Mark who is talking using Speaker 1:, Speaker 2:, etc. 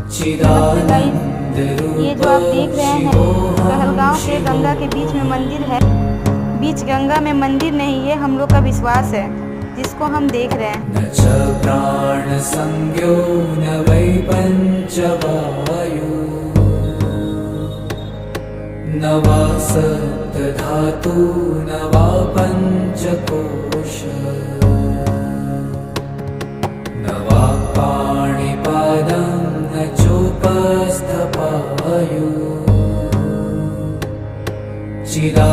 Speaker 1: नमस्ते गाइस, ये जो आप देख रहे हैं कहलगांव के गंगा के बीच में मंदिर है। बीच गंगा में मंदिर नहीं, ये हम लोग का विश्वास है जिसको हम देख रहे हैं।
Speaker 2: न च प्राण संज्ञो न वै पंचवायु न वा सप्तधातु न वा पंचकोश न वा पाणिपादं न चोपस्थपायु चिदा